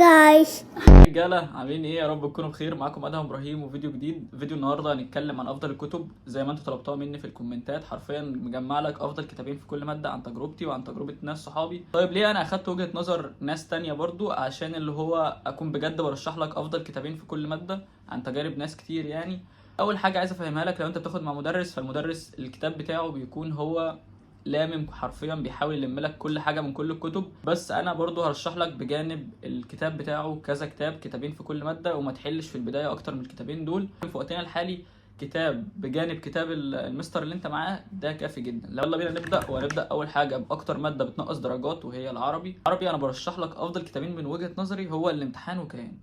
جايز رجاله عاملين ايه؟ يا رب تكونوا بخير. معاكم ادهم ابراهيم وفيديو جديد. فيديو النهارده هنتكلم عن افضل الكتب زي ما انتوا طلبتوها مني في الكومنتات. حرفيا مجمع لك افضل كتابين في كل ماده عن تجربتي وعن تجربه ناس صحابي. طيب ليه انا اخدت وجهه نظر ناس تانية برضو؟ عشان اللي هو اكون بجد برشح لك افضل كتابين في كل ماده عن تجارب ناس كتير. يعني اول حاجه عايز افهمها لك، لو انت بتاخد مع مدرس فالمدرس الكتاب بتاعه بيكون هو لامم حرفيا، بيحاول يلم لك كل حاجه من كل الكتب. بس انا برضو هرشح لك بجانب الكتاب بتاعه كذا كتاب، كتابين في كل ماده، وما تحلش في البدايه اكتر من الكتابين دول. في وقتنا الحالي كتاب بجانب كتاب المستر اللي انت معاه ده كافي جدا. يلا بينا نبدا. وهنبدا اول حاجه باكتر ماده بتنقص درجات وهي العربي. العربي انا برشح لك افضل كتابين من وجهه نظري هو الامتحان وكيان.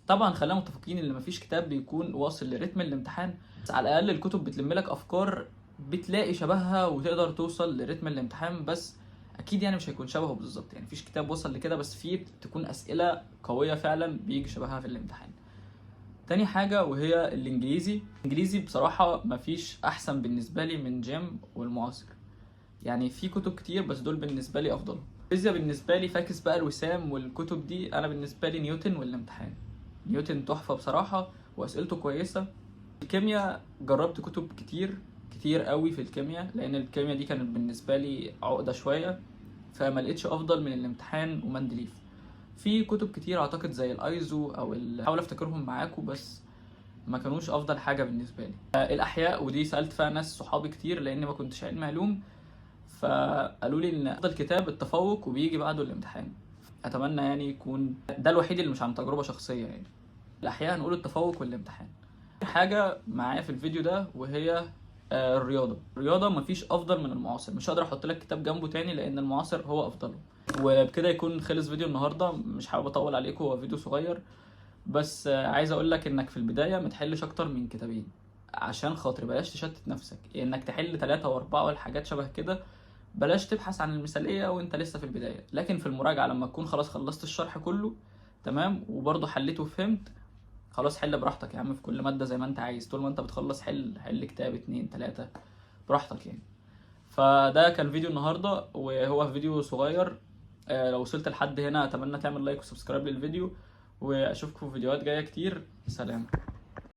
طبعا خلينا متفقين ان مفيش كتاب بيكون واصل لرتم الامتحان، بس على الاقل الكتب بتلم لك افكار بتلاقي شبهها وتقدر توصل لرتم الامتحان. بس اكيد يعني مش هيكون شبهه بالظبط، يعني مفيش كتاب وصل لكده، بس فيه تكون اسئله قويه فعلا بيجي شبهها في الامتحان. تاني حاجه وهي الانجليزي بصراحه مفيش احسن بالنسبه لي من جيم والمعاصر. يعني في كتب كتير بس دول بالنسبه لي افضل. الفيزياء بالنسبه لي فاكس بقى الوسام والكتب دي، انا بالنسبه لي نيوتن والامتحان. نيوتن تحفه بصراحه واسئلته كويسه. الكيمياء جربت كتب كتير قوي في الكيمياء، لان الكيمياء دي كانت بالنسبه لي عقده شويه، فما لقيتش افضل من الامتحان ومندليف. في كتب كتير اعتقد زي الايزو او حاول افتكرهم معاكم، بس ما كانوش افضل حاجه بالنسبه لي. الاحياء ودي سالت فيها ناس صحابي كتير لان ما كنتش علم علوم، فقالوا لي ان افضل كتاب التفوق وبيجي بعده الامتحان. اتمنى يعني يكون ده الوحيد اللي مش عن تجربه شخصيه. يعني الاحياء هنقول التفوق والامتحان. حاجه معايا في الفيديو ده وهي الرياضه مفيش افضل من المعاصر. مش هقدر احط لك كتاب جنبه تاني لان المعاصر هو افضله. وبكده يكون خلص فيديو النهارده. مش حابب اطول عليكم، هو فيديو صغير بس عايز اقول لك انك في البدايه ما تحلش اكتر من كتابين عشان خاطر بلاش تشتت نفسك. يعني انك تحل 3 و4 والحاجات شبه كده، بلاش تبحث عن المثاليه وانت لسه في البدايه. لكن في المراجعه لما تكون خلاص خلصت الشرح كله تمام وبرضه حليت وفهمت، خلاص حل براحتك يا عم في كل ماده زي ما انت عايز. طول ما انت بتخلص حل كتاب 2 3 براحتك يعني. فده كان فيديو النهارده وهو فيديو صغير. لو وصلت لحد هنا اتمنى تعمل لايك وسبسكرايب للفيديو، واشوفكم في فيديوهات جايه كتير. سلام.